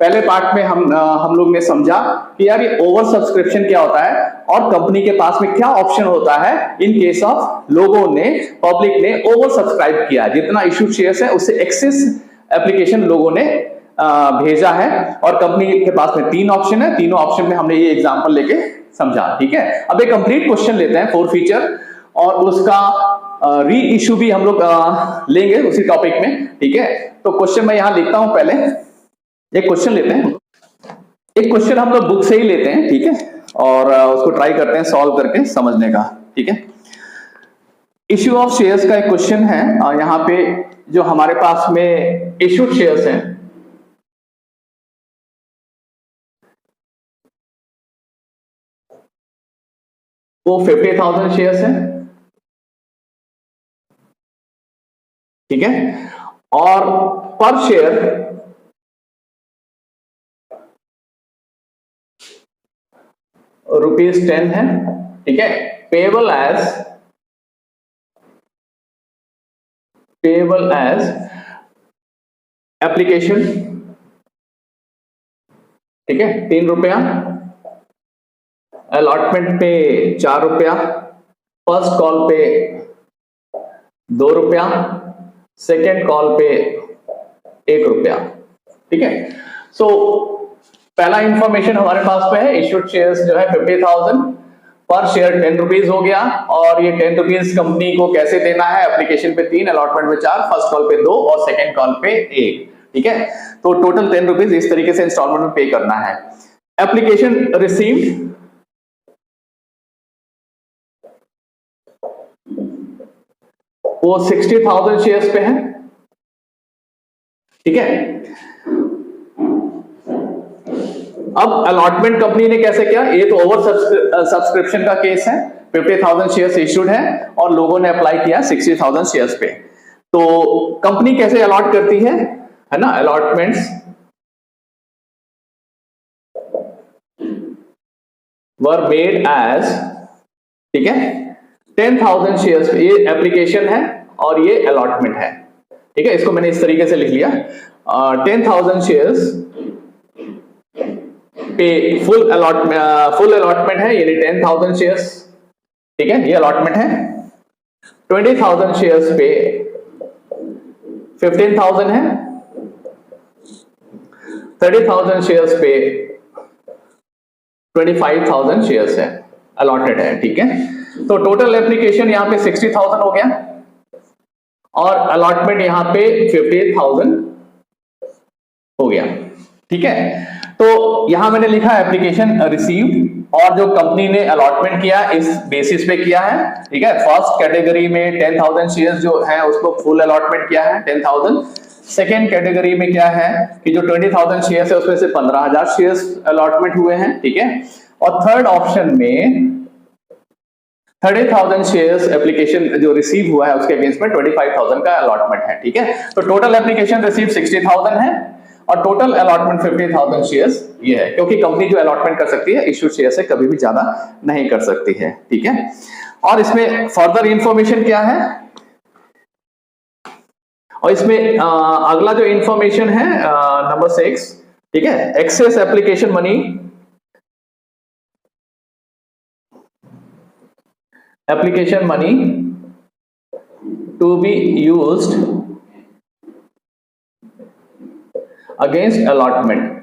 पहले पार्ट में हम लोग ने समझा कि यार ये ओवर सब्सक्रिप्शन क्या होता है और कंपनी के पास में क्या ऑप्शन होता है इन केस ऑफ लोगों ने, पब्लिक ने ओवर सब्सक्राइब किया, जितना इश्यूड शेयर्स है उससे एक्सेस एप्लीकेशन लोगों ने भेजा है, और कंपनी के पास में 3 ऑप्शन है। तीनों ऑप्शन में हमने ये एग्जांपल लेके समझा, ठीक है। अब एक कंप्लीट क्वेश्चन लेते हैं 4 फीचर, और उसका री इश्यू भी हम लोग लेंगे उसी टॉपिक में, ठीक है। तो क्वेश्चन मैं यहां लिखता हूं, पहले एक क्वेश्चन लेते हैं, एक क्वेश्चन हम लोग बुक से ही लेते हैं, ठीक है, और उसको ट्राई करते हैं सॉल्व करके समझने का, ठीक है। इश्यू ऑफ शेयर्स का एक क्वेश्चन है, यहां पे जो हमारे पास में इश्यूड शेयर्स हैं वो 50,000 शेयर्स हैं, ठीक है, और पर शेयर ₹10 है, ठीक है। पेएबल एज एप्लीकेशन, ठीक है, ₹3, अलॉटमेंट पे ₹4, फर्स्ट कॉल पे ₹2, सेकेंड कॉल पे ₹1, ठीक है। सो पहला इंफॉर्मेशन हमारे पास पे है, इश्यूड शेयर्स जो है 50,000, पर शेयर ₹10 हो गया, और ये ₹10 कंपनी को कैसे देना है, एप्लीकेशन पे 3, अलॉटमेंट पे 4, फर्स्ट कॉल पे 2 और सेकेंड कॉल पे 1, ठीक है। तो टोटल ₹10 इस तरीके से इंस्टॉलमेंट में पे करना है। एप्लीकेशन रिसीव्ड, वो 60,000 शेयर्स पे है, ठीक है। अब अलॉटमेंट कंपनी ने कैसे किया, ये तो ओवर सब्सक्रिप्शन का केस है, 50,000 शेयर्स इश्यूड है और लोगों ने अप्लाई किया 60,000 शेयर्स पे। तो कंपनी कैसे अलॉट करती है ना, अलॉटमेंट्स वर मेड एज, ठीक है, 10,000 शेयर्स, ये एप्लीकेशन है और ये अलॉटमेंट है, ठीक है। इसको मैंने इस तरीके से लिख लिया, 10,000 शेयर्स पे फुल अलॉटमेंट है, यानी 10,000 शेयर्स, ठीक है, ये अलॉटमेंट है। 20,000 शेयर्स पे 15,000 है, 30,000 शेयर्स पे 25,000 शेयर्स है, अलॉटेड है, ठीक है। तो टोटल एप्लीकेशन यहां पे 60,000 हो गया और अलॉटमेंट यहां पे 50,000 हो गया, ठीक है। तो यहां मैंने लिखा एप्लीकेशन रिसीव्ड, और जो कंपनी ने अलॉटमेंट किया इस बेसिस पे किया है, ठीक है। फर्स्ट कैटेगरी में 10,000 शेयर्स जो है उसको फुल अलॉटमेंट किया है 10,000। सेकेंड कैटेगरी में क्या है कि जो 20,000 शेयर्स है उसमें से 15,000 शेयर्स अलॉटमेंट हुए हैं, ठीक है। और थर्ड ऑप्शन में 30,000 शेयर्स एप्लीकेशन जो रिसीव हुआ है उसके अगेंस्ट में 25,000 का अलॉटमेंट है, ठीक है। तो टोटल एप्लीकेशन रिसीव 60,000 है और टोटल अलॉटमेंट 50,000 शेयर्स ये है, क्योंकि कंपनी जो अलॉटमेंट कर सकती है इश्यूड शेयर से कभी भी ज्यादा नहीं कर सकती है, ठीक है। और इसमें फर्दर इंफॉर्मेशन क्या है, और इसमें अगला जो इंफॉर्मेशन है नंबर 6, ठीक है, excess application money, application money to be used against allotment.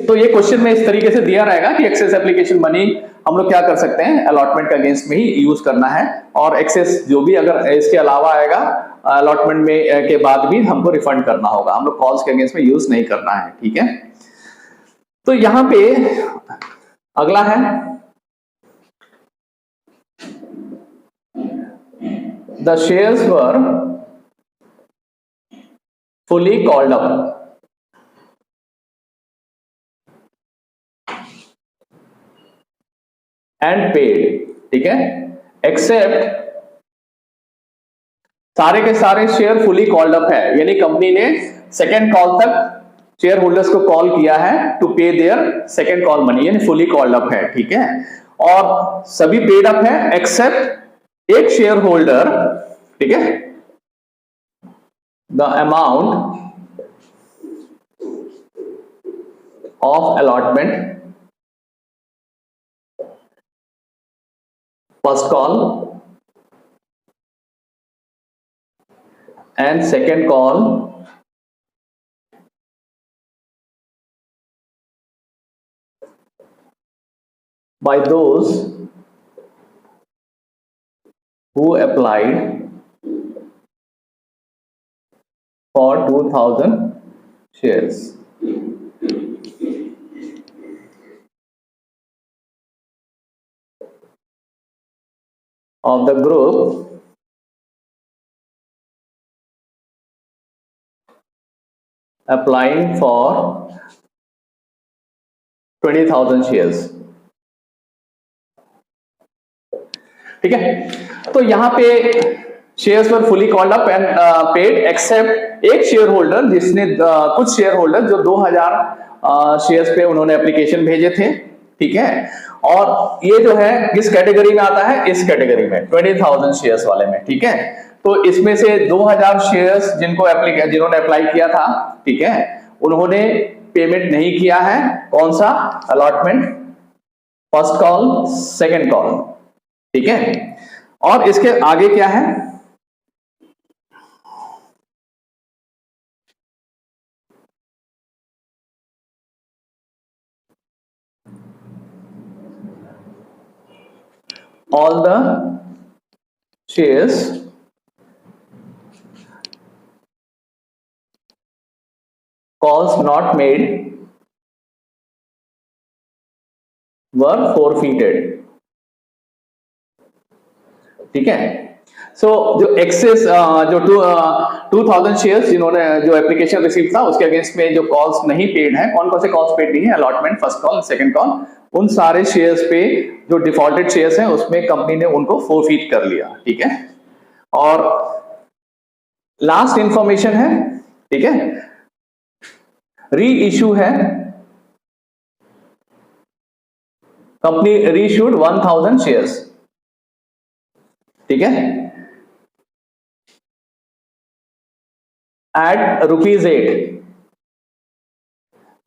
तो ये क्वेश्चन में इस तरीके से दिया रहेगा कि एक्सेस एप्लीकेशन मनी हम लोग क्या कर सकते हैं, अलॉटमेंट के अगेंस्ट में ही यूज करना है, और एक्सेस जो भी अगर इसके अलावा आएगा अलॉटमेंट में के बाद भी हमको रिफंड करना होगा, हम लोग कॉल्स के अगेंस्ट में यूज नहीं करना है, ठीक है। तो यहां पे अगला है the shares were fully called up and paid, ठीक है, एक्सेप्ट सारे के सारे शेयर फुली कॉल्ड अप है, यानी कंपनी ने सेकेंड कॉल तक शेयर होल्डर्स को कॉल किया है टू पे देयर सेकेंड कॉल मनी, यानी फुली कॉल्ड अप है, ठीक है। और सभी पेड अप है एक्सेप्ट एक शेयर होल्डर, ठीक है, the amount of allotment, first call and second call by those who applied for 2000 shares. Of the group applying for 20,000 shares. ठीक है, तो यहां पे shares were fully called up and paid except एक share holder जिसने कुछ share holder जो 2000 shares पे उन्होंने एप्लीकेशन भेजे थे, ठीक है, और ये जो है किस कैटेगरी में आता है, इस कैटेगरी में 20,000 शेयर्स वाले में, ठीक है। तो इसमें से 2000 शेयर्स जिन्होंने अप्लाई किया था, ठीक है, उन्होंने पेमेंट नहीं किया है। कौन सा allotment, first call second call, ठीक है। और इसके आगे क्या है, all the shares calls not made were forfeited, ठीक है। सो जो एक्सेस जो 2000 शेयर्स जिन्होंने जो एप्लीकेशन रिसीव था उसके अगेंस्ट में जो कॉल्स नहीं पेड है, कौन कौन से कॉल्स पेड नहीं है, allotment, first call, second call, उन सारे शेयर्स पे जो डिफॉल्टेड शेयर्स हैं उसमें कंपनी ने उनको फोरफीट कर लिया, ठीक है। और लास्ट इंफॉर्मेशन है, ठीक है, री इश्यू है, कंपनी री इश्यूड 1000 शेयर्स, ठीक है, at ₹8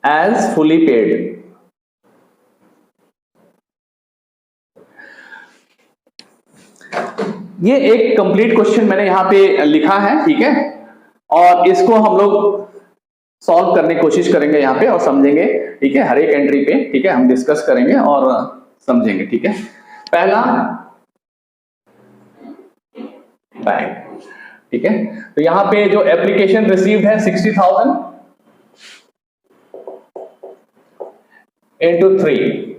as fully paid। ये एक कंप्लीट क्वेश्चन मैंने यहां पे लिखा है, ठीक है, और इसको हम लोग सॉल्व करने की कोशिश करेंगे यहां पे और समझेंगे, ठीक है, हर एक एंट्री पे, ठीक है, हम डिस्कस करेंगे और समझेंगे, ठीक है। पहला बैंक, ठीक है, तो यहां पे जो एप्लीकेशन रिसीव्ड है 60,000 into 3,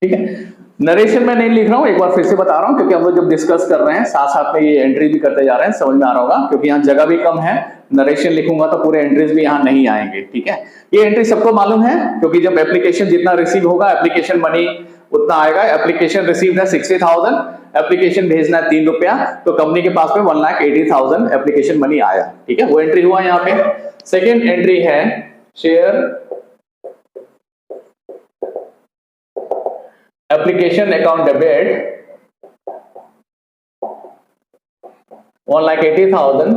ठीक है। नरेशन में नहीं लिख रहा हूं, एक बार फिर से बता रहा हूं क्योंकि हम लोग जब डिस्कस कर रहे हैं साथ साथ में ये एंट्री भी करते जा रहे हैं, समझ में आ रहा होगा, क्योंकि यहाँ जगह भी कम है, नरेशन लिखूंगा तो पूरे एंट्रीज भी यहाँ नहीं आएंगे, ठीक है। ये एंट्री सबको मालूम है क्योंकि जब एप्लीकेशन जितना रिसीव होगा एप्लीकेशन मनी उतना आएगा। एप्लीकेशन रिसीव है 60,000, एप्लीकेशन भेजना है ₹3, तो कंपनी के पास में 1,80,000 एप्लीकेशन मनी आया, ठीक है, वो एंट्री हुआ यहाँ पे। सेकेंड एंट्री है share application account debit 1,80,000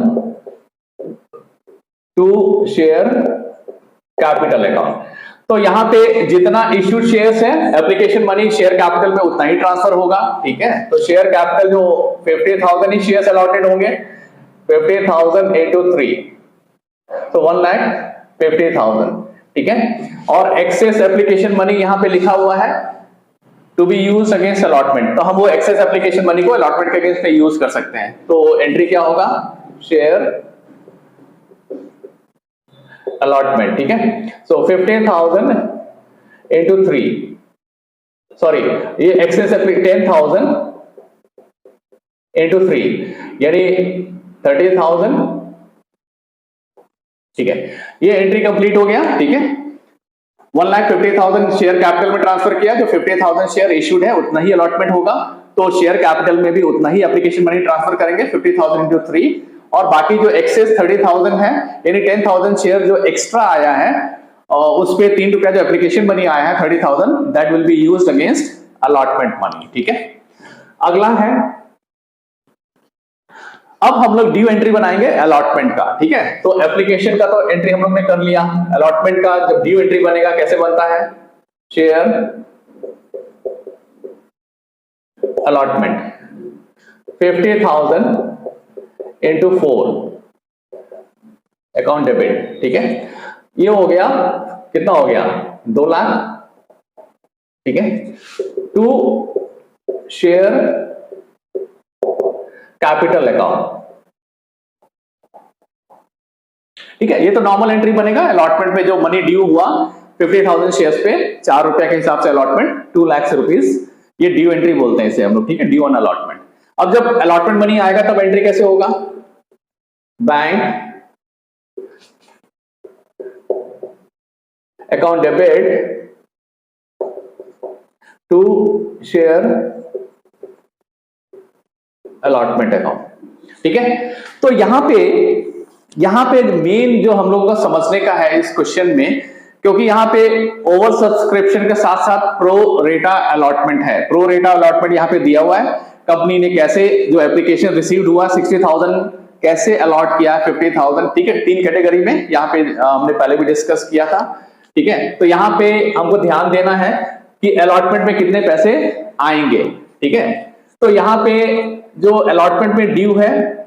to share capital account. तो यहां पे जितना इश्यूड शेयर्स है एप्लीकेशन मनी शेयर कैपिटल में उतना ही ट्रांसफर होगा, ठीक है। तो शेयर कैपिटल जो 50,000 ही शेयर्स अलॉटेड होंगे, 50,000 into 3, तो 1,50,000, ठीक है। और एक्सेस एप्लीकेशन मनी यहां पे लिखा हुआ है to be use against allotment, तो हम वो एक्सेस एप्लीकेशन मनी को अलॉटमेंट के अगेंस्ट में यूज कर सकते हैं। तो एंट्री क्या होगा, शेयर अलॉटमेंट, ठीक है। सो 15,000 into 3, सॉरी ये एक्सेस 10,000 into 3 यानी 30,000, ठीक है। ये एंट्री कंप्लीट हो गया, ठीक है। 1,50,000 शेयर कैपिटल में ट्रांसफर किया, जो 50,000 शेयर इश्यूड है उतना ही अलॉटमेंट होगा, तो शेयर कैपिटल में भी उतना ही एप्लीकेशन मनी ट्रांसफर करेंगे 50,000 into 3, और बाकी जो एक्सेस 30,000 है यानी 10,000 शेयर जो एक्स्ट्रा आया है उस पे 3 रुपया जो एप्लीकेशन मनी आया है 30,000, that will be used against allotment money. ठीक है, अगला है, अब हम लोग ड्यू एंट्री बनाएंगे अलॉटमेंट का। ठीक है, तो एप्लीकेशन का तो एंट्री हम लोग ने कर लिया, अलॉटमेंट का जब ड्यू एंट्री बनेगा कैसे बनता है, share allotment 50,000 into 4 account debit. ठीक है, ये हो गया, कितना हो गया, 2 लाख। ठीक है, टू शेयर कैपिटल अकाउंट। ठीक है, ये तो नॉर्मल एंट्री बनेगा। अलॉटमेंट में जो मनी ड्यू हुआ 50,000 शेयर्स पे 4 रुपया के हिसाब से अलॉटमेंट 2 लाख रुपीज, ये ड्यू एंट्री बोलते हैं इसे हम लोग। ठीक है, ड्यू ऑन अलॉटमेंट। अब जब अलॉटमेंट मनी आएगा तब एंट्री कैसे होगा, bank account debit to share allotment account. ठीक है, तो यहां पे मेन जो हम लोगों का समझने का है इस क्वेश्चन में, क्योंकि यहां पे ओवर सब्सक्रिप्शन के साथ साथ प्रो रेटा अलॉटमेंट है। प्रो रेटा अलॉटमेंट यहां पे दिया हुआ है, कंपनी ने कैसे जो एप्लीकेशन रिसीव्ड हुआ 60,000 कैसे अलॉट किया 50,000। ठीक है, 3 कैटेगरी में यहां पे हमने पहले भी डिस्कस किया था। ठीक है, तो यहां पे हमको ध्यान देना है कि अलॉटमेंट में कितने पैसे आएंगे। ठीक है, तो यहां पे जो अलॉटमेंट में ड्यू है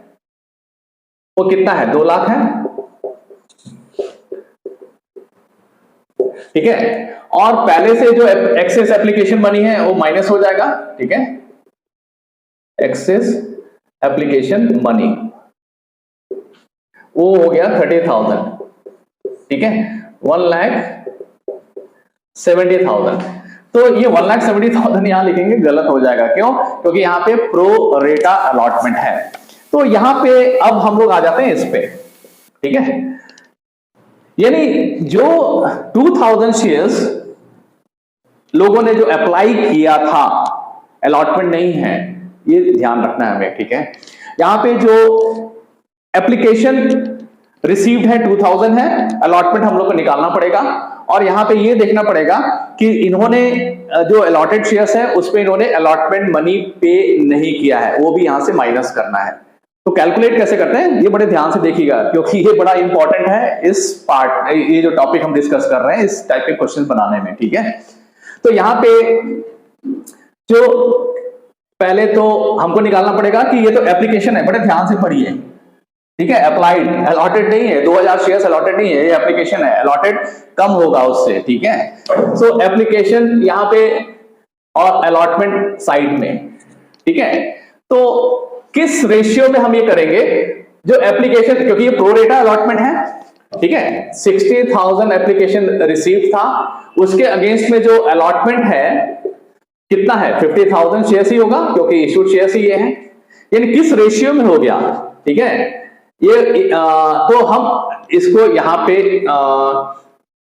वो कितना है, 2 लाख है। ठीक है, और पहले से जो एक्सेस एप्लीकेशन मनी है वो माइनस हो जाएगा। ठीक है, एक्सेस एप्लीकेशन मनी वो हो गया 30,000। ठीक है, 1,70,000। तो ये 1,70,000 यहां लिखेंगे गलत हो जाएगा, क्यों, क्योंकि यहां पे प्रो रेटा अलॉटमेंट है। तो यहां पे अब हम लोग आ जाते हैं इस पे। ठीक है, यानी जो 2,000 शेयर्स लोगों ने जो अप्लाई किया था, अलॉटमेंट नहीं है, ये ध्यान रखना है हमें। ठीक है, यहां पे जो एप्लीकेशन रिसीव्ड है 2,000 है, अलॉटमेंट हम लोग को निकालना पड़ेगा। और यहां पे ये देखना पड़ेगा कि इन्होंने जो अलॉटेड शेयर्स है उस पे इन्होंने अलॉटमेंट मनी पे नहीं किया है, वो भी यहां से माइनस करना है। तो कैलकुलेट कैसे करते हैं ये बड़े ध्यान से देखिएगा, क्योंकि ये बड़ा इंपॉर्टेंट है इस पार्ट, ये जो टॉपिक हम डिस्कस कर रहे हैं इस टाइप के क्वेश्चन बनाने में। ठीक है, तो यहां पे जो पहले तो हमको निकालना पड़ेगा कि ये तो एप्लीकेशन है, बड़े ध्यान से पढ़िए। ठीक है, अप्लाइड, अलॉटेड नहीं है, 2,000 शेयर्स अलॉटेड नहीं है, ये एप्लीकेशन है, अलॉटेड कम होगा उससे। ठीक है, सो एप्लीकेशन यहां पे और अलॉटमेंट साइड में। ठीक है, तो किस रेशियो में हम ये करेंगे, जो एप्लीकेशन, क्योंकि ये प्रो रेटा अलॉटमेंट है। ठीक है, 60,000 एप्लीकेशन रिसीव था, उसके अगेंस्ट में जो अलॉटमेंट है कितना है, 50,000 शेयर्स ही होगा, क्योंकि इशूड शेयर्स ही ये है। यानी किस रेशियो में हो गया। ठीक है, ये तो हम इसको यहां पे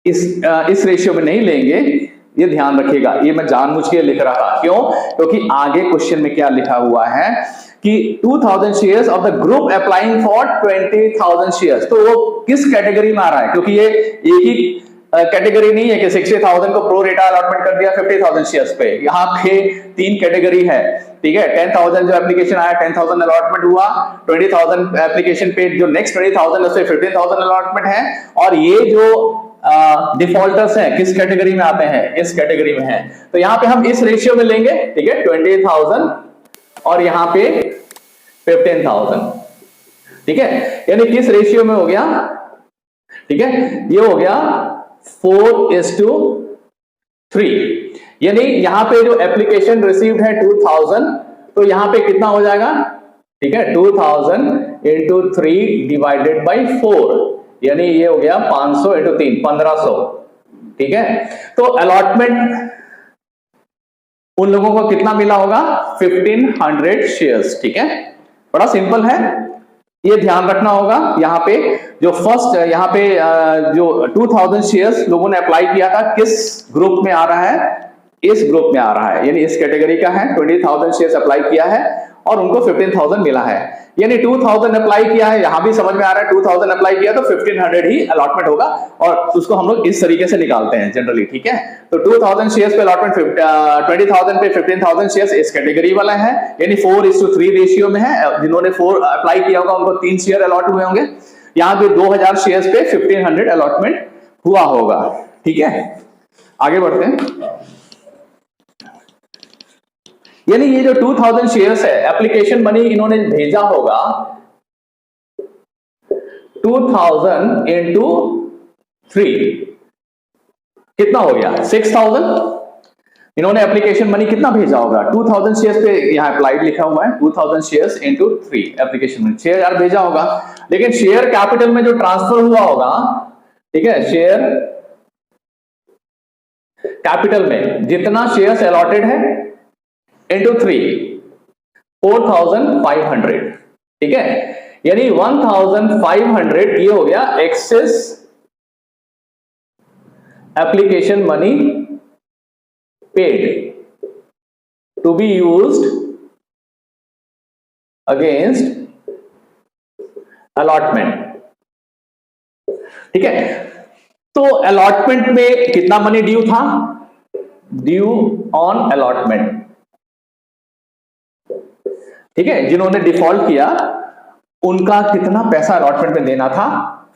इस रेशियो में नहीं लेंगे, ये ध्यान रखिएगा। ये मैं जानबूझ के लिख रहा था, क्यों, क्योंकि आगे क्वेश्चन में क्या लिखा हुआ है कि 2,000 shares of the group applying for 20,000 shares, तो वो किस कैटेगरी में आ रहा है, क्योंकि ये एक ही कैटेगरी नहीं है कि 60,000 को प्रो रेटा अलॉटमेंट कर दिया 50,000 शेयर्स पे। यहाँ पे 3 कैटेगरी है। ठीक है, 10,000 जो एप्लीकेशन आया 10,000 अलॉटमेंट हुआ, 20,000 एप्लीकेशन पे जो नेक्स्ट 20,000 उससे 15,000 अलॉटमेंट है, और ये जो डिफॉल्टर्स हैं किस कैटेगरी में आते हैं, इस कैटेगरी में है। तो यहाँ पे हम इस रेशियो में लेंगे। ठीक है, 20,000 और यहाँ पे 15,000। ठीक है, यानी किस रेशियो में हो गया। ठीक है, ये हो गया 4:3। यानी यहां पे जो एप्लीकेशन रिसीव्ड है 2,000, तो यहां पे कितना हो जाएगा। ठीक है, 2,000 इंटू 3 डिवाइडेड बाई 4, यानी ये हो गया 500 इंटू 3 1500। ठीक है, तो अलॉटमेंट उन लोगों को कितना मिला होगा, 1,500 शेयर्स। ठीक है, बड़ा सिंपल है, ये ध्यान रखना होगा। यहाँ पे जो फर्स्ट, यहाँ पे जो 2,000 शेयर्स लोगों ने अप्लाई किया था किस ग्रुप में आ रहा है, इस ग्रुप में आ रहा है, यानी इस कैटेगरी का है। 20,000 शेयर्स अप्लाई किया है और उनको 15,000 मिला है, यानी 2,000 अप्लाई किया है, यहां भी समझ में आ रहा है 2,000 अप्लाई किया तो 1500 ही अलॉटमेंट होगा, और उसको हम लोग इस तरीके से निकालते हैं जनरली, ठीक है। तो 2,000 शेयर्स पे अलॉटमेंट 20,000 पे 15,000 शेयर्स इस कैटेगरी वाला है, यानी 4:3 रेशियो में है। जिन्होंने 4 अप्लाई किया होगा उनको 3 शेयर अलॉट हुए होंगे। यहां पे 2,000 शेयर्स पे 1500 अलॉटमेंट हुआ होगा, ठीक है। आगे बढ़ते हैं, यानी ये जो 2,000 शेयर्स है, एप्लीकेशन मनी इन्होंने भेजा होगा 2,000 इंटू 3, कितना हो गया 6,000। इन्होंने एप्लीकेशन मनी कितना भेजा होगा 2,000 शेयर्स पे, यहां अप्लाइड लिखा हुआ है 2,000 शेयर्स इंटू 3 एप्लीकेशन मनी 6,000 भेजा होगा। लेकिन शेयर कैपिटल में जो ट्रांसफर हुआ होगा, ठीक है, शेयर कैपिटल में जितना शेयर्स अलॉटेड है इंटू 3, 4,500, ठीक है, यानी 1,500 ये हो गया excess application money paid to be used against allotment, ठीक है। तो अलॉटमेंट में कितना मनी ड्यू था, ड्यू ऑन अलॉटमेंट, ठीक है। जिन्होंने डिफॉल्ट किया उनका कितना पैसा अलॉटमेंट में देना था,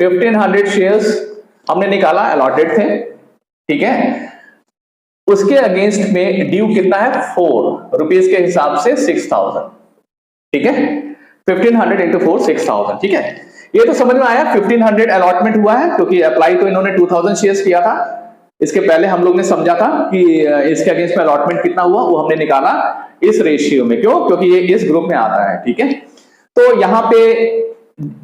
1500 शेयर्स हमने निकाला, अलॉटेड थे, ठीक है। उसके अगेंस्ट में ड्यू कितना है 4 रुपीज के हिसाब से 6,000, ठीक है। 1500 इंटू 4 6,000, ठीक है। ये तो समझ में आया 1500 अलॉटमेंट हुआ है, क्योंकि अप्लाई तो इन्होंने 2,000 शेयर्स किया था। इसके पहले हम लोग ने समझा था कि इसके अगेंस्ट में अलॉटमेंट कितना हुआ, वो हमने निकाला इस रेशियो में, क्यों, क्योंकि ये इस ग्रुप में आता है, ठीक है। तो यहां पे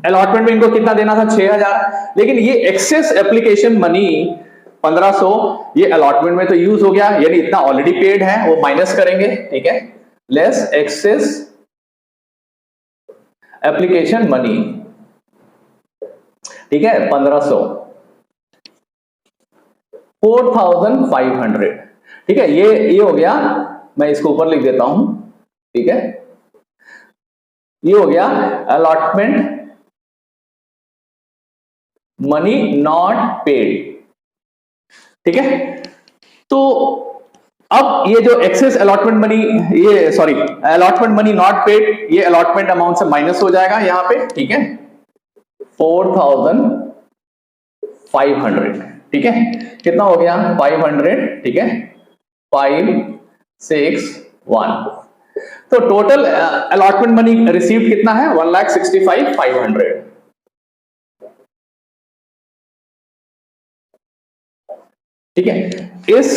अलॉटमेंट में इनको कितना देना था 6,000, लेकिन ये एक्सेस एप्लीकेशन मनी 1,500 ये अलॉटमेंट में तो यूज हो गया, यानी इतना ऑलरेडी पेड है, वो माइनस करेंगे, ठीक है, लेस एक्सेस एप्लीकेशन मनी, ठीक है, 1,500, 4,500, ठीक है। ये हो गया, मैं इसको ऊपर लिख देता हूं, ठीक है, ये हो गया अलॉटमेंट मनी नॉट पेड, ठीक है। तो अब ये जो एक्सेस अलॉटमेंट मनी, ये sorry allotment money not paid, ये अलॉटमेंट अमाउंट से माइनस हो जाएगा यहां पे, ठीक है, 4,500, ठीक है, कितना हो गया 500, ठीक है, 561। तो टोटल अलॉटमेंट मनी रिसीव्ड कितना है 1,65,500, ठीक है। इस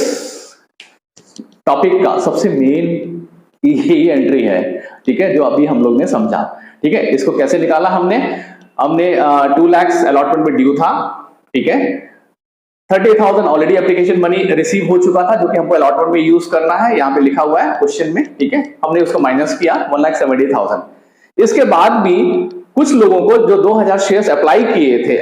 टॉपिक का सबसे मेन यही एंट्री है, ठीक है, जो अभी हम लोग ने समझा, ठीक है। इसको कैसे निकाला हमने 2 लाख अलॉटमेंट में ड्यू था, ठीक है, 30,000 ऑलरेडी एप्लीकेशन मनी रिसीव हो चुका था, जो कि हमको अलॉटमेंट में यूज करना है, यहां पे लिखा हुआ है क्वेश्चन में, ठीक है। हमने उसको माइनस किया 1,70,000। इसके बाद भी कुछ लोगों को जो 2,000 शेयर्स अप्लाई किए थे,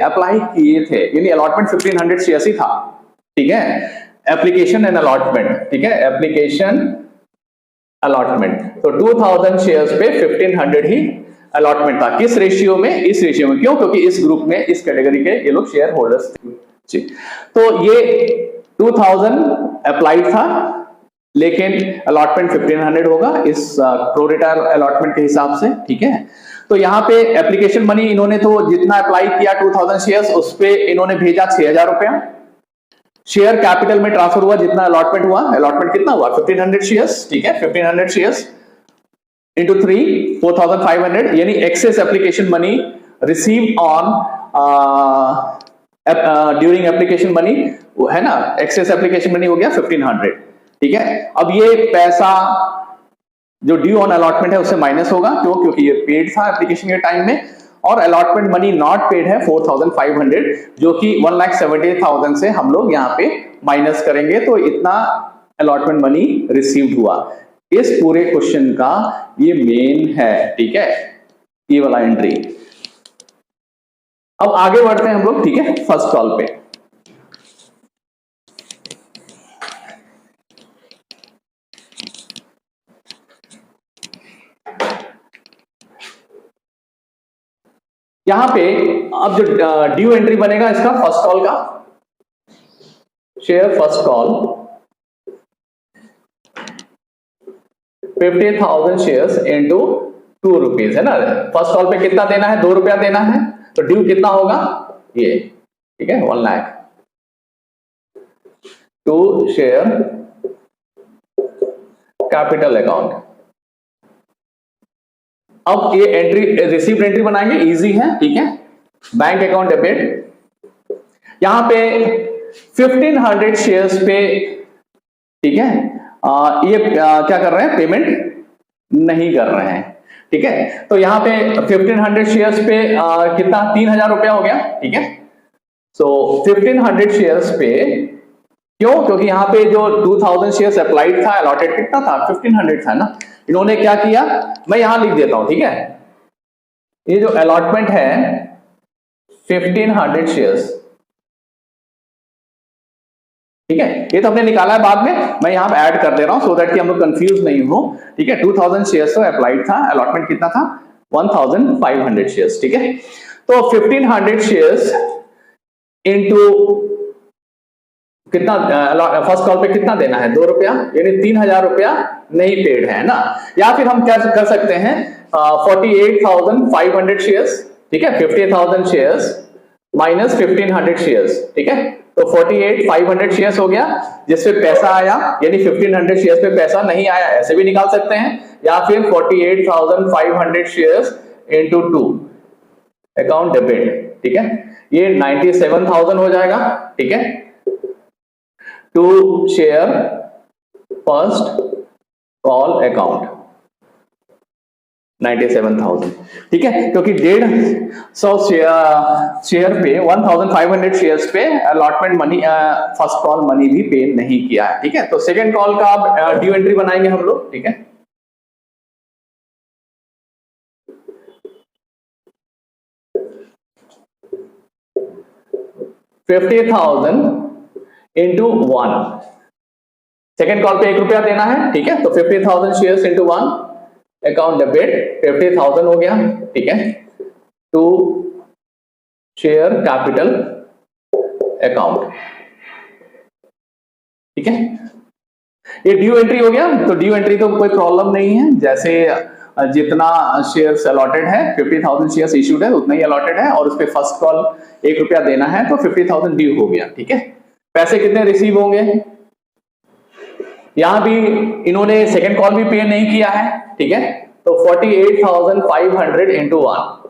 यानी अलॉटमेंट 1,500 शेयर्स ही था, ठीक है, एप्लीकेशन एंड अलॉटमेंट, ठीक है, एप्लीकेशन अलॉटमेंट, तो 2,000 शेयर्स पे 1,500 ही अलॉटमेंट था। किस रेशियो में, इस रेशियो में, क्यों, क्योंकि इस ग्रुप में इस कैटेगरी के ये लोग शेयर होल्डर्स थे, तो ये 2,000 अप्लाइड था, लेकिन अलॉटमेंट 1,500 होगा इस प्रोरेटा अलॉटमेंट के हिसाब से, ठीक है। तो यहाँ पे एप्लीकेशन मनी इन्होंने तो जितना अप्लाई किया 2,000 शेयर्स, उस पे इन्होंने भेजा 6,000 रुपया। शेयर कैपिटल में ट्रांसफर हुआ जितना अलॉटमेंट हुआ, अलॉटमेंट कितना हुआ 1,500 शेयर्स, ठीक है, 1,500 शेयर्स इंटू 3 4,500, यानी excess application money receive on during application money, है ना, एक्सेस एप्लीकेशन मनी हो गया 1,500, ठीक है। अब ये पैसा जो ड्यू ऑन अलॉटमेंट है उससे माइनस होगा, क्यों, क्योंकि ये पेड था एप्लीकेशन के टाइम में, और अलॉटमेंट मनी नॉट पेड है 4,500, जो कि 1,70,000 से हम लोग यहाँ पे माइनस करेंगे, तो इतना अलॉटमेंट मनी रिसीव्ड हुआ। इस पूरे क्वेश्चन का ये मेन है, ठीक है, ये वाला एंट्री। अब आगे बढ़ते हैं हम लोग, ठीक है, फर्स्ट सॉल्व पे। यहां पे अब जो ड्यू एंट्री बनेगा इसका फर्स्ट कॉल का, share first call 50,000 shares into 2 rupees है ना। फर्स्ट कॉल पे कितना देना है, 2 रुपया देना है, तो ड्यू कितना होगा ये, ठीक है 1 lakh to share capital account. अब ये एंट्री रिसीव्ड एंट्री बनाएंगे, इजी है, ठीक है। बैंक अकाउंट डेबिट, यहां पे 1500 शेयर्स पे, ठीक है, ये क्या कर रहे हैं, पेमेंट नहीं कर रहे हैं, ठीक है। तो यहां पे 1500 शेयर्स पे कितना 3000 रुपया हो गया, ठीक है। सो 1500 शेयर्स पे क्यों, क्योंकि यहां पे जो 2000 शेयर्स अप्लाइड था, अलॉटेड कितना था 1500 था ना। इन्होंने क्या किया, मैं यहां लिख देता हूं, ठीक है। ये जो अलॉटमेंट है 1500 शेयर्स, ठीक है, ये तो हमने निकाला है बाद में, मैं यहां पे ऐड कर दे रहा हूं सो दैट कि हम लोग कंफ्यूज नहीं हो, ठीक है। 2000 शेयर्स तो अप्लाइड था, अलॉटमेंट कितना था 1500 शेयर्स, ठीक है। तो 1500 शेयर्स इनटू कितना, फर्स्ट कॉल पे कितना देना है 2 रुपया, यानी 3000 रुपया नहीं पेड है ना। या फिर हम क्या कर सकते हैं 48,500 शेयर्स, ठीक है, 50,000 शेयर्स माइनस 1500 शेयर्स, ठीक है। तो 48,500 शेयर्स हो गया जिसपे पैसा आया, यानी 1500 शेयर्स पे पैसा नहीं आया, ऐसे भी निकाल सकते हैं। या फिर 48,500 शेयर्स इंटू 2 अकाउंट डेबिट, ठीक है, ये 97,000 हो जाएगा, ठीक है, to share first call account 97,000, ठीक है, क्योंकि 150 शेयर पे 1500 शेयर्स पे allotment money, first call money भी पे नहीं किया है, ठीक है। तो सेकंड कॉल का ड्यू एंट्री बनाएंगे हम लोग, ठीक है। $50,000 इंटू 1, सेकेंड कॉल पे 1 रुपया देना है, ठीक है। तो 50,000 शेयर्स इंटू 1 अकाउंट डेबिट 50,000 हो गया, ठीक है, टू शेयर कैपिटल अकाउंट, ठीक है। ये ड्यू एंट्री हो गया, तो ड्यू एंट्री तो कोई प्रॉब्लम नहीं है, जैसे जितना शेयर्स अलॉटेड है 50,000 शेयर्स इश्यूड है उतना ही अलॉटेड है, और उस पे फर्स्ट कॉल 1 रुपया देना है तो 50,000 ड्यू हो गया, ठीक है। पैसे कितने रिसीव होंगे, यहां भी इन्होंने सेकंड कॉल भी पे नहीं किया है, ठीक है। तो 48,500 इंटू 1,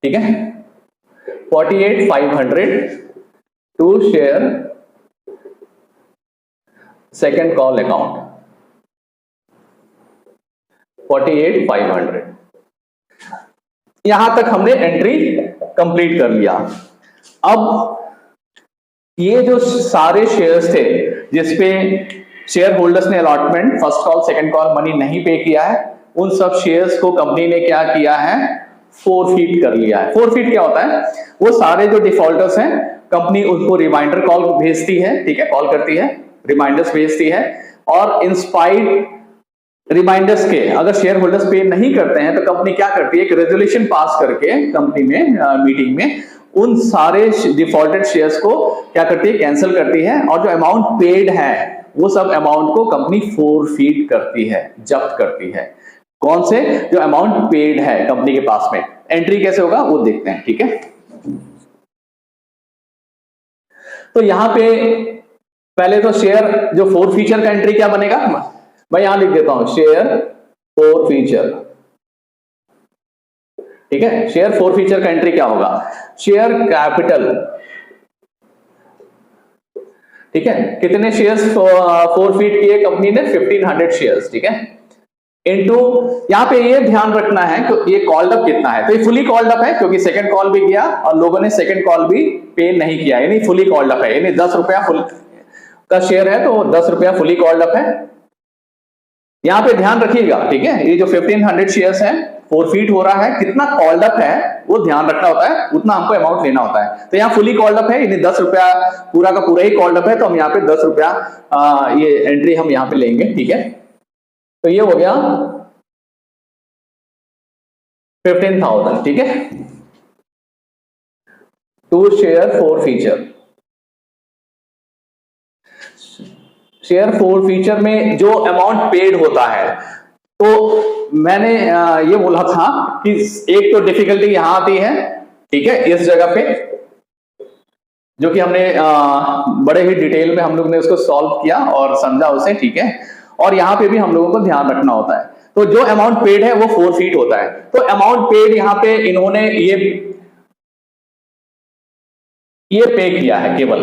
ठीक है, 48,500 to share second call account 48,500। यहां तक हमने एंट्री कंप्लीट कर लिया। अब ये जो सारे शेयर्स थे जिसपे शेयर होल्डर्स ने allotment first call second call money नहीं पे किया है, उन सब शेयर्स को कंपनी ने क्या किया है, फोरफीट कर लिया है। फोरफीट क्या होता है, वो सारे जो डिफॉल्टर्स हैं कंपनी उनको रिमाइंडर कॉल भेजती है, ठीक है, कॉल करती है, रिमाइंडर्स भेजती है, और इंस्पाइट रिमाइंडर्स के अगर शेयर होल्डर्स पे नहीं करते हैं तो कंपनी क्या करती है, एक रेजोल्यूशन पास करके कंपनी में मीटिंग में उन सारे डिफॉल्टेड शेयर्स को क्या करती है, कैंसिल करती है, और जो अमाउंट पेड है वो सब अमाउंट को कंपनी फोरफीट करती है, जब्त करती है। कौन से, जो अमाउंट पेड है कंपनी के पास में। एंट्री कैसे होगा वो देखते हैं, ठीक है। तो यहां पे पहले तो शेयर जो फोरफीचर का एंट्री क्या बनेगा, मैं यहां लिख देता हूं शेयर फोरफीचर, ठीक है। शेयर फोरफीचर का एंट्री क्या होगा, शेयर कैपिटल, ठीक है, कितने शेयर्स फोरफीट किए कंपनी ने 1500 शेयर्स, ठीक है, इनटू यहां पे ये ध्यान रखना है कि ये कॉल्ड अप कितना है, तो ये फुली कॉल्ड अप है क्योंकि सेकंड कॉल भी गया और लोगों ने सेकंड कॉल भी पे नहीं किया, यानी फुली कॉल्ड अप है, यानी 10 रुपया फुल का शेयर है तो 10 रुपया फुली कॉल्ड अप है। यहां पे ध्यान रखिएगा, ठीक है, ये जो 1500 शेयर्स है फोरफीट हो रहा है, कितना कॉल्ड अप है वो ध्यान रखना होता है, उतना हमको अमाउंट लेना होता है। तो यहाँ फुली कॉल्ड अप है, यानी 10 रुपया पूरा का पूरा ही कॉल्ड अप है, तो हम यहाँ पे 10 रुपया ये एंट्री हम यहाँ पे लेंगे, ठीक है। तो ये हो गया 15,000, ठीक है। To share forfeiture, share forfeiture में जो अमाउंट पेड होता है, तो मैंने ये बोला था कि एक तो डिफिकल्टी यहां आती है, ठीक है, इस जगह पे, जो कि हमने बड़े ही डिटेल में हम लोग ने उसको सॉल्व किया और समझा उसे, ठीक है। और यहां पे भी हम लोगों को ध्यान रखना होता है। तो जो अमाउंट पेड है वो 4 फीट होता है। तो अमाउंट पेड यहां पे इन्होंने ये पे किया है, केवल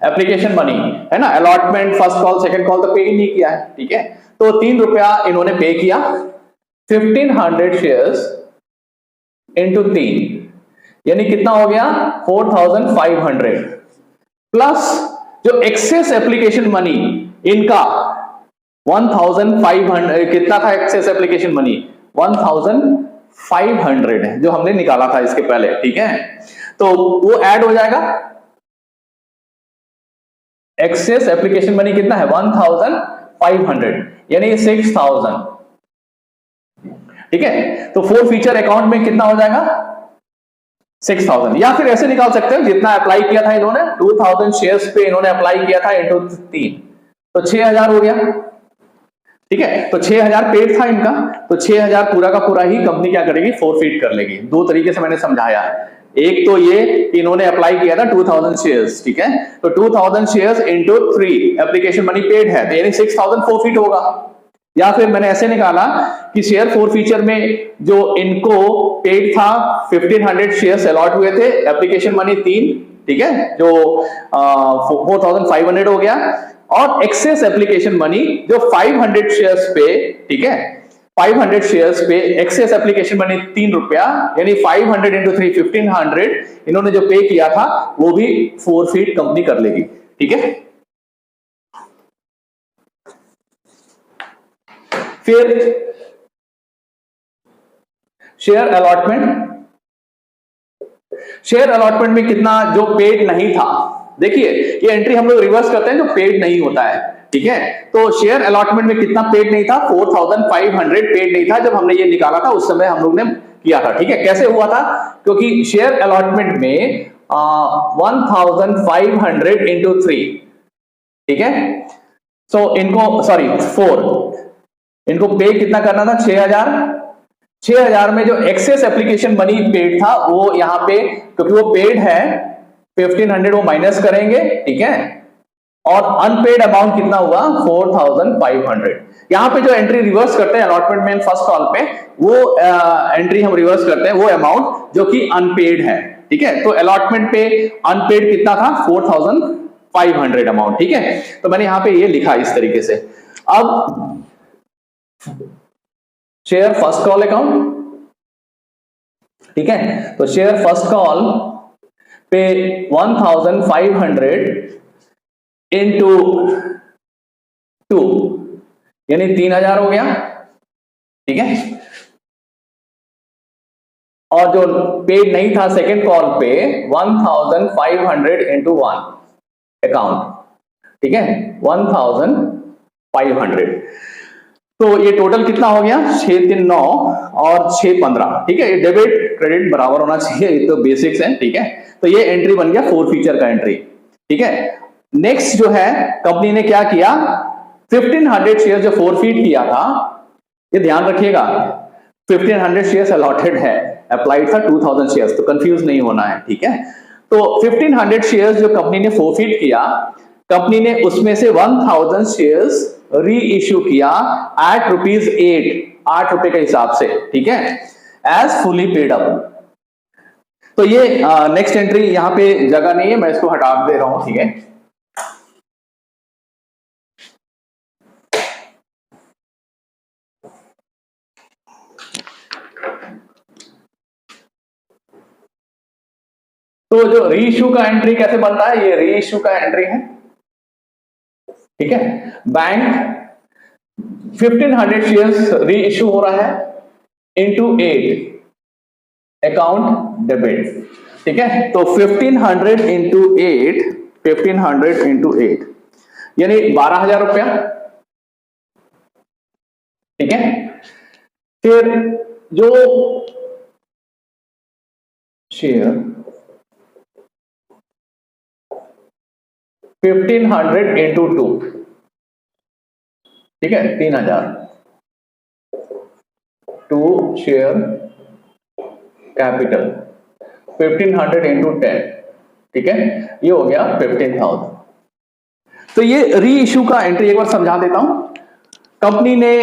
एप्लीकेशन मनी है ना, allotment, first call, second call तो पे ही नहीं किया है, ठीक है। तो 3 रुपया इन्होंने पे किया, 1500 शेयर्स इंटू 3, यानी कितना हो गया 4500, प्लस जो एक्सेस एप्लीकेशन मनी इनका 1500, कितना था एक्सेस एप्लीकेशन मनी 1500 है जो हमने निकाला था इसके पहले, ठीक है। तो वो ऐड हो जाएगा, एक्सेस एप्लीकेशन मनी कितना है 1500, यानी 6000, ठीक है। तो 4 फीचर अकाउंट में कितना हो जाएगा 6000, या फिर ऐसे निकाल सकते हो, जितना अप्लाई किया था इन्होंने 2000 शेयर्स पे इन्होंने अप्लाई किया था इंटू 3, तो 6000 हो गया, ठीक है। तो 6000 पेड था इनका, तो 6000 पूरा का पूरा ही कंपनी क्या करेगी, फोरफीट कर लेगी। दो तरीके से मैंने समझाया है, एक तो ये कि इन्होंने अप्लाई किया था 2000 शेयर्स, ठीक है, तो 2000 shares into 3 application money paid है, तो यानी 6000 फोरफीट होगा। या फिर मैंने ऐसे निकाला कि शेयर फॉर फीचर में जो इनको पेड था 1500 शेयर्स अलॉट हुए थे, एप्लीकेशन मनी 3, ठीक है, जो 4500 हो गया, और एक्सेस एप्लीकेशन मनी जो 500 शेयर्स पे, ठीक है, 500 शेयर्स पे एक्सेस एप्लीकेशन मनी 3 रुपया, यानी 500 इंटू 3 1500 इन्होंने जो पे किया था वो भी फोरफीट कंपनी कर लेगी, ठीक है। फिर शेयर अलॉटमेंट, शेयर अलॉटमेंट में कितना जो पेड नहीं था, देखिए ये एंट्री हम लोग रिवर्स करते हैं जो पेड नहीं होता है, ठीक है। तो शेयर अलॉटमेंट में कितना पेड नहीं था 4500 पेड नहीं था, जब हमने ये निकाला था उस समय हम लोग ने किया था, ठीक है। कैसे हुआ था, क्योंकि शेयर अलॉटमेंट में 1500 इंटू 3, ठीक है, सो इनको सॉरी 4, इनको पे कितना करना था 6000, 6000 में जो एक्सेस एप्लीकेशन मनी पेड था वो यहां पे, क्योंकि वो पेड है 1500 वो माइनस करेंगे, ठीक है, और अनपेड अमाउंट कितना हुआ 4500। यहां पे जो एंट्री रिवर्स करते हैं अलॉटमेंट में फर्स्ट कॉल पे, वो एंट्री हम रिवर्स करते हैं वो अमाउंट जो कि अनपेड है, ठीक है। तो अलॉटमेंट पे अनपेड कितना था 4500 अमाउंट, ठीक है। तो मैंने यहां पे ये लिखा इस तरीके से। अब शेयर फर्स्ट कॉल अकाउंट, ठीक है, तो शेयर फर्स्ट कॉल पे 1500 इंटू 2, यानी 3000 हो गया, ठीक है। और जो पेड नहीं था सेकेंड कॉल पे 1500 इंटू 1 अकाउंट, ठीक है, 1500। तो ये टोटल कितना हो गया 639 और 615, ठीक है। ये डेबिट क्रेडिट बराबर होना चाहिए, ये तो बेसिक्स है, ठीक है। तो ये एंट्री बन गया फोर फीचर का एंट्री, ठीक है। नेक्स्ट जो है कंपनी ने क्या किया, 1500 शेयर जो फोरफीट किया था, ये ध्यान रखिएगा 1500 शेयर्स अलॉटेड है, अप्लाइड था 2000 शेयर्स, तो कंफ्यूज नहीं होना है, ठीक है। तो 1500 शेयर्स जो कंपनी ने फोरफीट किया, कंपनी ने उसमें से 1000 शेयर्स री इश्यू किया एट ₹8, 8 रुपए के हिसाब से, ठीक है, एज फुली पेड अप। तो ये नेक्स्ट एंट्री यहां पे जगह नहीं है, मैं इसको हटा दे रहा हूं, ठीक है। तो जो री इश्यू का एंट्री कैसे बनता है, ये री इश्यू का एंट्री है, ठीक है। बैंक 1500 शेयर्स री इश्यू हो रहा है इंटू 8 अकाउंट डेबिट, ठीक है। तो 1500 इंटू 8, 1500 इंटू 8 यानी 12,000 रुपया, ठीक है। फिर जो शेयर 1500 इंटू 2, ठीक है, 3000 टू शेयर कैपिटल 1500 इंटू 10, ठीक है, ये हो गया 15,000। तो ये री इशू का एंट्री एक बार समझा देता हूं। कंपनी ने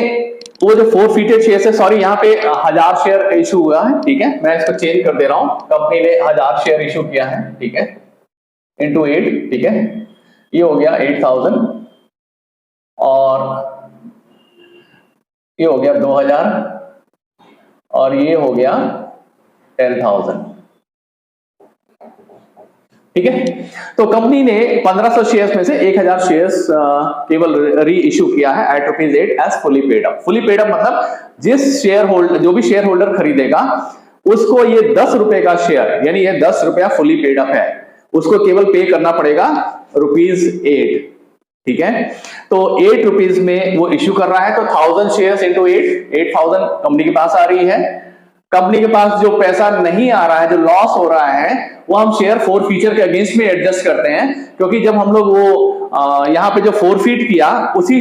वो जो फोरफिटेड शेयर है, सॉरी यहां पे 1000 शेयर इशू हुआ है, ठीक है, मैं इसको चेंज कर दे रहा हूं। कंपनी ने 1000 शेयर इशू किया है, ठीक है, इंटू 8, ठीक है, ये हो गया 8000 और ये हो गया 2000 और ये हो गया 10,000, ठीक है। तो कंपनी ने 1500 शेयर्स में से 1000 शेयर्स केवल री इशू किया है at ₹8 as fully paid up. Fully paid up मतलब जिस शेयर होल्डर, जो भी शेयर होल्डर खरीदेगा उसको ये 10 रुपए का शेयर, यानी ये 10 रुपया फुली पेड अप है, उसको केवल पे करना पड़ेगा ₹8, ठीक है। तो 8 रुपीज में वो इश्यू कर रहा है, तो 1000 शेयर्स इंटू 8000 कंपनी के पास आ रही है। कंपनी के पास जो पैसा नहीं आ रहा है, जो लॉस हो रहा है, वो हम शेयर फोरफीचर के अगेंस्ट में एडजस्ट करते हैं, क्योंकि जब हम लोग वो यहाँ पे जो फोरफीट किया उसी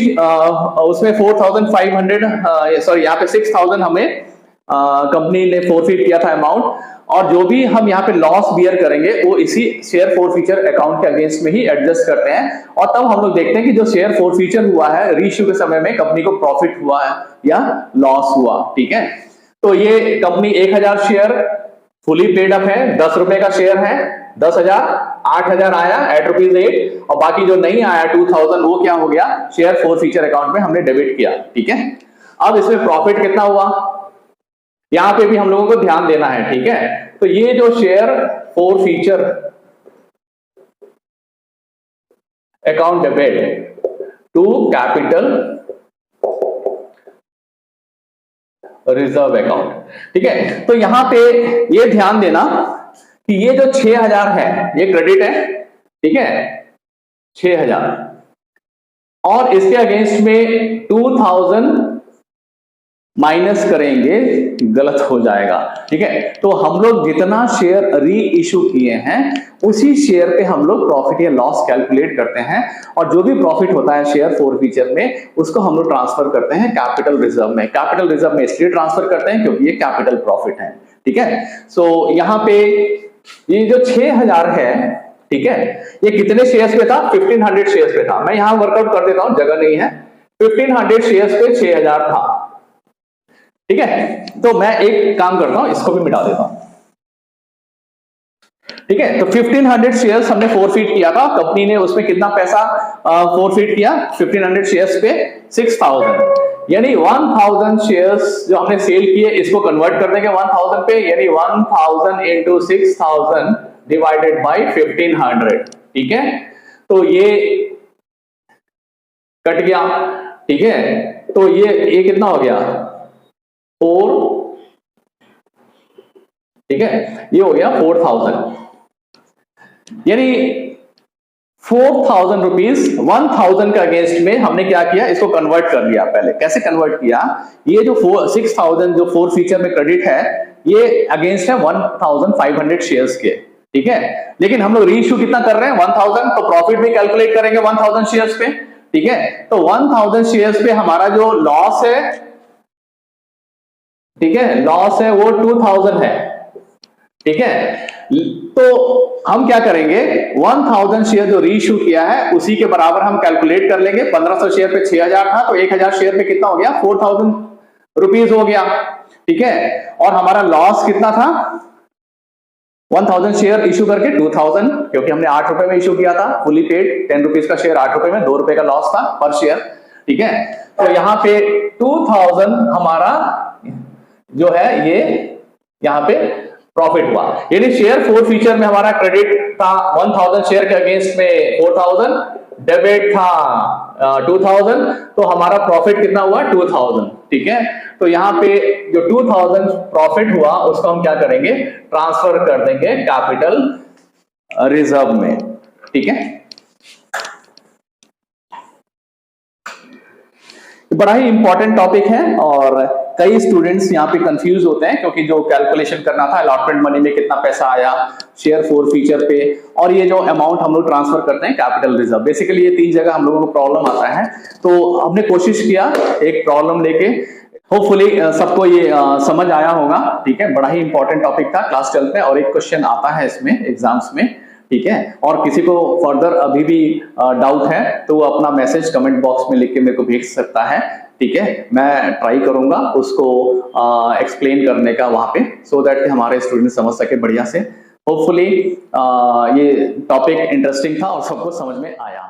उसमें 4500 सॉरी यहाँ पे 6000 हमें कंपनी ने फोरफीट किया था अमाउंट, और जो भी हम यहाँ पे लॉस बियर करेंगे वो इसी शेयर फोरफीचर अकाउंट के अगेंस्ट में ही एडजस्ट करते हैं, और तब हम लोग देखते हैं कि जो शेयर फोरफीचर हुआ है रीइश्यू के समय में कंपनी को प्रॉफिट हुआ है या लॉस हुआ, ठीक है। तो ये company 1000 share fully paid up है, 10 रुपए का शेयर है, 10,000, 8,000 आया एट ₹8, और बाकी जो नहीं आया 2000 वो क्या हो गया, शेयर फोरफीचर अकाउंट में हमने डेबिट किया, ठीक है। अब इसमें प्रॉफिट कितना हुआ, यहां पे भी हम लोगों को ध्यान देना है, ठीक है। तो ये जो share forfeiture account debit to capital reserve account, ठीक है। तो यहां पे ये ध्यान देना कि ये जो 6000 है ये क्रेडिट है, ठीक है, 6000, और इसके अगेंस्ट में 2000 माइनस करेंगे, गलत हो जाएगा, ठीक है। तो हम लोग जितना शेयर री इशू किए हैं उसी शेयर पे हम लोग प्रॉफिट या लॉस कैलकुलेट करते हैं, और जो भी प्रॉफिट होता है शेयर फोरफीचर में उसको हम लोग ट्रांसफर करते हैं कैपिटल रिजर्व में। कैपिटल रिजर्व में इसलिए ट्रांसफर करते हैं क्योंकि ये कैपिटल प्रॉफिट है, ठीक है। सो यहां पे ये जो 6000 है, ठीक है, ये कितने शेयर्स पे था, 1500 शेयर्स पे था। मैं यहां वर्कआउट कर देता हूं, जगह नहीं है, 1500 शेयर्स पे 6000 था, ठीक है। तो मैं एक काम करता हूं, इसको भी मिटा देता हूं, ठीक है। तो 1500 शेयर्स हमने फोरफीट किया था, कंपनी ने उसमें कितना पैसा फोरफीट किया 1500 शेयर्स पे 6000, यानी 1000 शेयर्स जो हमने सेल किए इसको कन्वर्ट कर देंगे 1000 पे, यानी 1000 इंटू 6000 डिवाइडेड बाई 1500, ठीक है। तो ये कट गया, ठीक है। तो ये कितना हो गया 4, ठीक है, ये हो गया 4000, यानी 4000 रुपीज 1000 के अगेंस्ट में हमने क्या किया, इसको कन्वर्ट कर लिया। पहले कैसे कन्वर्ट किया, ये जो 6000 जो फोर फीचर में क्रेडिट है ये अगेंस्ट है 1500 शेयर्स के, ठीक है। लेकिन हम लोग रीइश्यू कितना कर रहे हैं 1000, तो प्रॉफिट भी कैलकुलेट करेंगे 1000 शेयर्स पे, ठीक है। तो 1000 शेयर्स पे हमारा जो लॉस है, ठीक है, लॉस है वो 2000 है, ठीक है। तो हम क्या करेंगे 1000 शेयर जो रीइश्यू किया है उसी के बराबर हम कैलकुलेट कर लेंगे। 1500 शेयर पे 6000 था, तो 1000 शेयर पे कितना हो गया 4000 रुपीज हो गया, ठीक है। और हमारा लॉस कितना था 1000 शेयर इश्यू करके 2000, क्योंकि हमने 8 रुपए में इश्यू किया था फुली पेड, 10 रुपीज का शेयर 8 रुपए में, 2 रुपए का लॉस था पर शेयर, ठीक है। तो यहां पे 2000 हमारा जो है ये यहां पे प्रॉफिट हुआ, यानी शेयर फोर फीचर में हमारा क्रेडिट था 1000 शेयर के अगेंस्ट में 4000, डेबिट था 2000, तो हमारा प्रॉफिट कितना हुआ 2000, ठीक है। तो यहां पे जो 2000 प्रॉफिट हुआ उसको हम क्या करेंगे ट्रांसफर कर देंगे कैपिटल रिजर्व में, ठीक है। बड़ा ही इंपॉर्टेंट टॉपिक है और कई स्टूडेंट्स यहाँ पे कंफ्यूज होते हैं क्योंकि जो कैलकुलेशन करना था अलॉटमेंट मनी में कितना पैसा आया शेयर फोर फीचर पे, और ये जो अमाउंट हम लोग ट्रांसफर करते हैं कैपिटल रिजर्व, बेसिकली ये तीन जगह हम लोगों को प्रॉब्लम आता है। तो हमने कोशिश किया एक प्रॉब्लम लेके, होपफुली सबको ये समझ आया होगा। ठीक है, बड़ा ही इंपॉर्टेंट टॉपिक था क्लास 12 में और एक क्वेश्चन आता है इसमें एग्जाम्स में। ठीक है, और किसी को फर्दर अभी भी डाउट है तो वो अपना मैसेज कमेंट बॉक्स में लिख के मेरे को भेज सकता है। ठीक है, मैं ट्राई करूंगा उसको एक्सप्लेन करने का वहां पे, सो दैट हमारे स्टूडेंट समझ सके बढ़िया से। होपफुली ये टॉपिक इंटरेस्टिंग था और सबको समझ में आया।